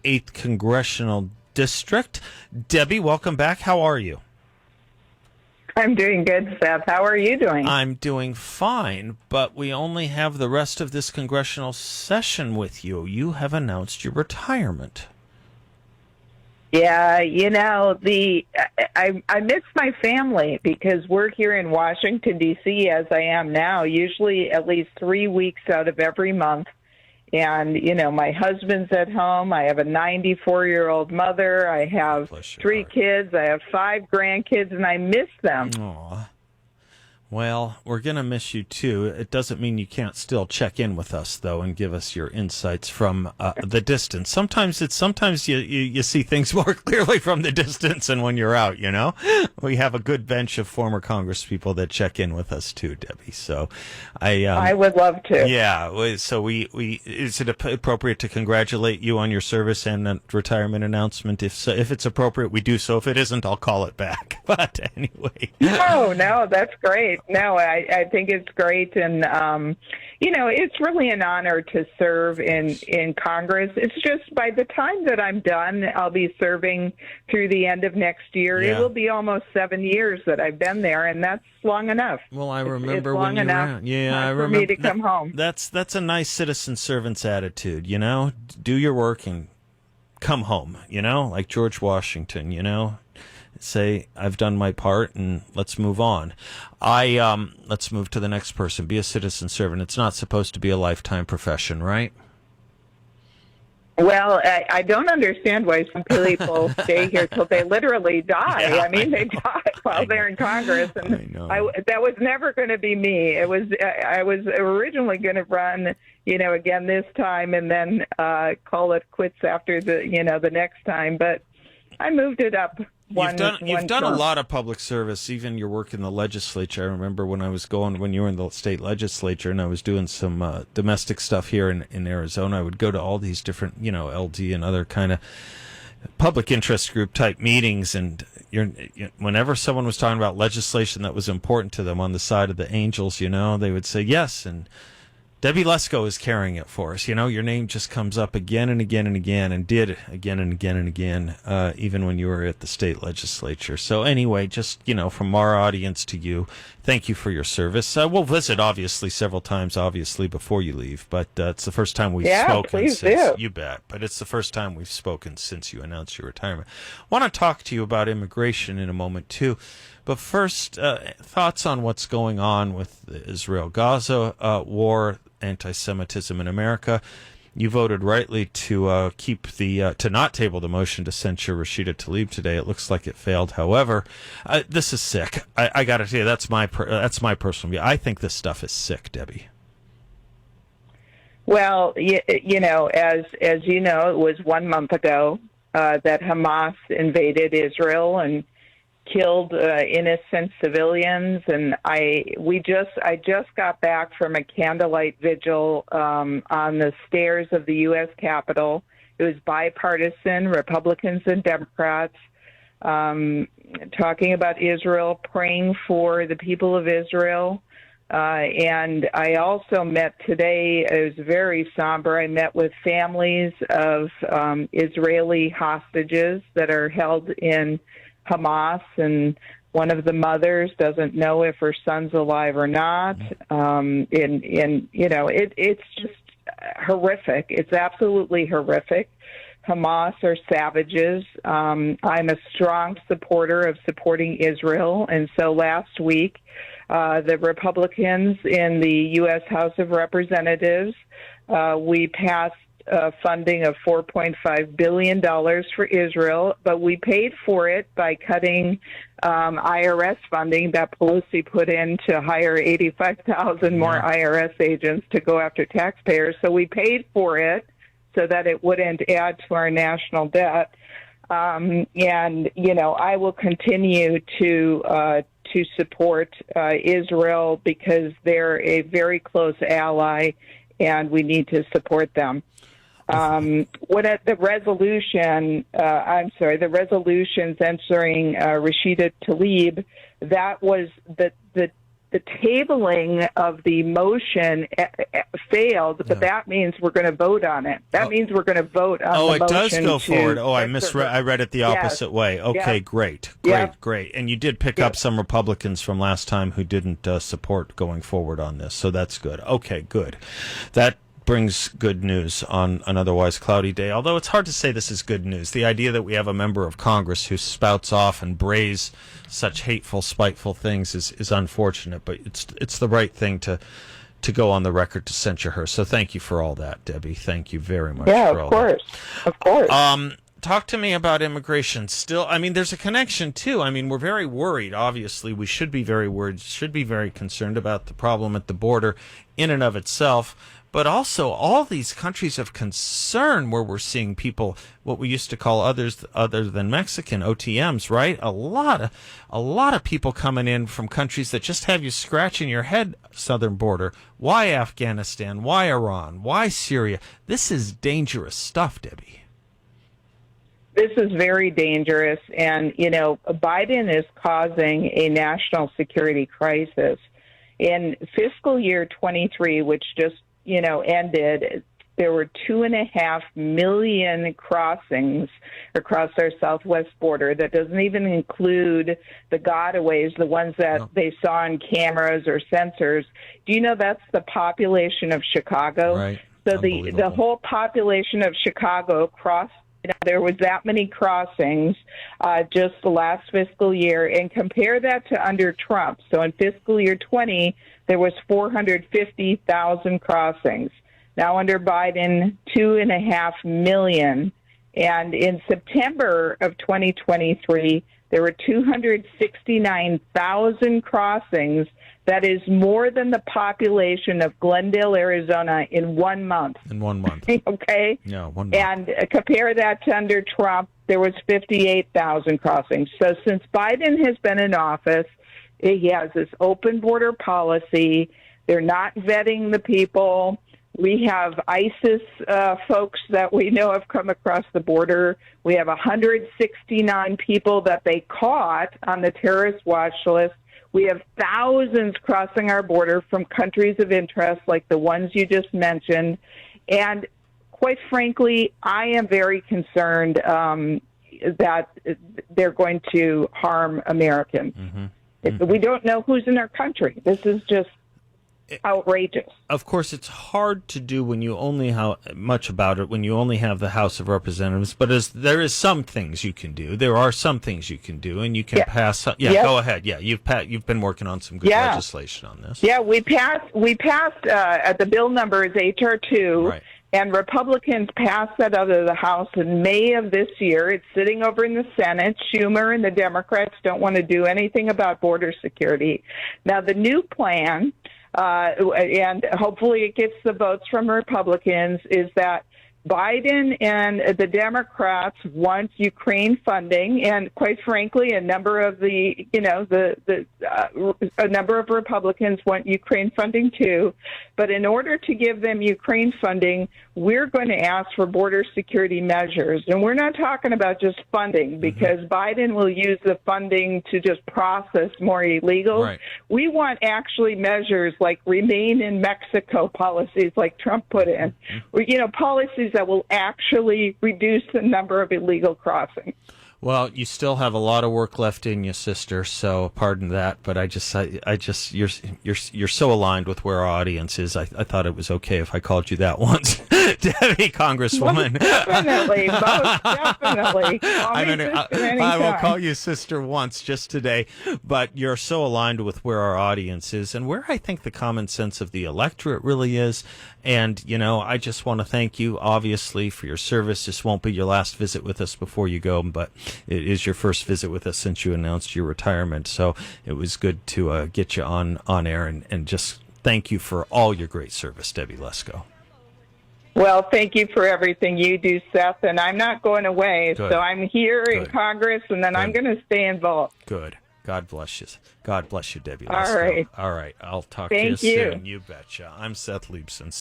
8th Congressional District. Debbie, welcome back. How are you? I'm doing good, Seth. How are you doing? I'm doing fine, but we only have the rest of this congressional session with you. You have announced your retirement. Yeah, I miss my family because we're here in Washington, D.C., as I am now, usually at least 3 weeks out of every month. And, my husband's at home. I have a 94-year-old mother. I have 3 kids. I have 5 grandkids, and I miss them. Aw. Well, we're going to miss you, too. It doesn't mean you can't still check in with us, though, and give us your insights from the distance. Sometimes you see things more clearly from the distance than when you're out, We have a good bench of former congresspeople that check in with us, too, Debbie. So I would love to. Yeah. So is it appropriate to congratulate you on your service and a retirement announcement? If it's appropriate, we do so. If it isn't, I'll call it back. But anyway. No, that's great. No, I think it's great. And, it's really an honor to serve in Congress. It's just by the time that I'm done, I'll be serving through the end of next year. Yeah. It will be almost 7 years that I've been there, and that's long enough. Well, I remember it's long when you enough were, yeah, I remember for me to come home. That's a nice citizen servant's attitude, Do your work and come home, like George Washington, Say, I've done my part and let's move on. Let's move to the next person. Be a citizen servant. It's not supposed to be a lifetime profession, right? Well, I don't understand why some people stay here till they literally die. Yeah, I mean, they die while they're in Congress, and that was never going to be me. I was originally going to run, again this time, and then call it quits after the next time. But I moved it up. You've done a lot of public service, even your work in the legislature. I remember when you were in the state legislature and I was doing some domestic stuff here in Arizona, I would go to all these different, LD and other kind of public interest group type meetings. And whenever someone was talking about legislation that was important to them on the side of the angels, they would say yes. And Debbie Lesko is carrying it for us. Your name just comes up again and again and again, and did again and again and again, even when you were at the state legislature. So anyway, just, from our audience to you, thank you for your service. We'll visit, obviously, several times, before you leave, but it's the first time we've spoken please since. Do. You bet. But it's the first time we've spoken since you announced your retirement. I want to talk to you about immigration in a moment, too. But first, thoughts on what's going on with the Israel-Gaza war, anti-Semitism in America. You voted rightly to to not table the motion to censure Rashida Tlaib today. It looks like it failed. However, this is sick. I got to tell you, that's my personal view. I think this stuff is sick, Debbie. Well, as you know, it was 1 month ago that Hamas invaded Israel and killed innocent civilians, and I just got back from a candlelight vigil on the stairs of the U.S. Capitol. It was bipartisan, Republicans and Democrats, talking about Israel, praying for the people of Israel. And I also met today, it was very somber, I met with families of Israeli hostages that are held in Hamas, and one of the mothers doesn't know if her son's alive or not. It's just horrific. It's absolutely horrific. Hamas are savages. I'm a strong supporter of supporting Israel, and so last week, the Republicans in the U.S. House of Representatives, we passed funding of $4.5 billion for Israel, but we paid for it by cutting IRS funding that Pelosi put in to hire 85,000 more IRS agents to go after taxpayers. So we paid for it so that it wouldn't add to our national debt. I will continue to support Israel because they're a very close ally, and we need to support them. The resolution censoring Rashida Tlaib, that was the the tabling of the motion failed, but that means we're going to vote on it. That means we're going to vote on the motion. Oh, it does go forward. Oh, I misread. I read it the opposite way. Okay, great. And you did pick up some Republicans from last time who didn't support going forward on this, so that's good. Okay, good. That brings good news on an otherwise cloudy day, although it's hard to say this is good news. The idea that we have a member of Congress who spouts off and brays such hateful, spiteful things is unfortunate, but it's the right thing to go on the record to censure her. So thank you for all that, Debbie. Thank you very much for all that. Of course. Talk to me about immigration. Still, I mean, there's a connection, too. I mean, we're very worried, obviously. We should be very worried, should be very concerned about the problem at the border in and of itself. But also all these countries of concern where we're seeing people, what we used to call others other than Mexican, OTMs, right? A lot of people coming in from countries that just have you scratching your head, southern border. Why Afghanistan? Why Iran? Why Syria? This is dangerous stuff, Debbie. This is very dangerous. And, Biden is causing a national security crisis. In fiscal year 23, which just ended, there were 2.5 million crossings across our southwest border. That doesn't even include the gotaways, the ones that they saw on cameras or sensors. Do you know that's the population of Chicago? Right. So the whole population of Chicago crossed. There was that many crossings just the last fiscal year, and compare that to under Trump. So in fiscal year 20, there was 450,000 crossings. Now under Biden, 2.5 million. And in September of 2023, there were 269,000 crossings. That is more than the population of Glendale, Arizona in 1 month. In 1 month. Okay? Yeah, 1 month. And compare that to under Trump, there was 58,000 crossings. So since Biden has been in office, he has this open border policy. They're not vetting the people. We have ISIS folks that we know have come across the border. We have 169 people that they caught on the terrorist watch list. We have thousands crossing our border from countries of interest like the ones you just mentioned. And quite frankly, I am very concerned that they're going to harm Americans. Mm-hmm. Mm-hmm. We don't know who's in our country. This is just outrageous. Of course, it's hard to do when you only have much about it, when you only have the House of Representatives. But there is some things you can do. There are some things you can do, and you can pass. Go ahead. Yeah, you've been working on some good legislation on this. Yeah, we passed. The bill number is HR 2. Right. And Republicans passed that out of the House in May of this year. It's sitting over in the Senate. Schumer and the Democrats don't want to do anything about border security. Now, the new plan, and hopefully it gets the votes from Republicans, is that Biden and the Democrats want Ukraine funding, and quite frankly, a number of a number of Republicans want Ukraine funding too. But in order to give them Ukraine funding, we're going to ask for border security measures, and we're not talking about just funding because Biden will use the funding to just process more illegals. Right. We want actually measures like remain in Mexico policies, like Trump put in, policies that will actually reduce the number of illegal crossings. Well, you still have a lot of work left in you, sister. So pardon that, but I just, you're so aligned with where our audience is. I thought it was okay if I called you that once, Debbie, Congresswoman. Most definitely. I will call you sister once just today, but you're so aligned with where our audience is and where I think the common sense of the electorate really is. And, I just want to thank you, obviously, for your service. This won't be your last visit with us before you go, but it is your first visit with us since you announced your retirement. So it was good to get you on air and just thank you for all your great service, Debbie Lesko. Well, thank you for everything you do, Seth. And I'm not going away. Good. So I'm here in Congress, and then I'm going to stay involved. Good. God bless you. God bless you, Debbie Lesko. All right. All right. I'll talk to you soon. You betcha. I'm Seth Leibsohn.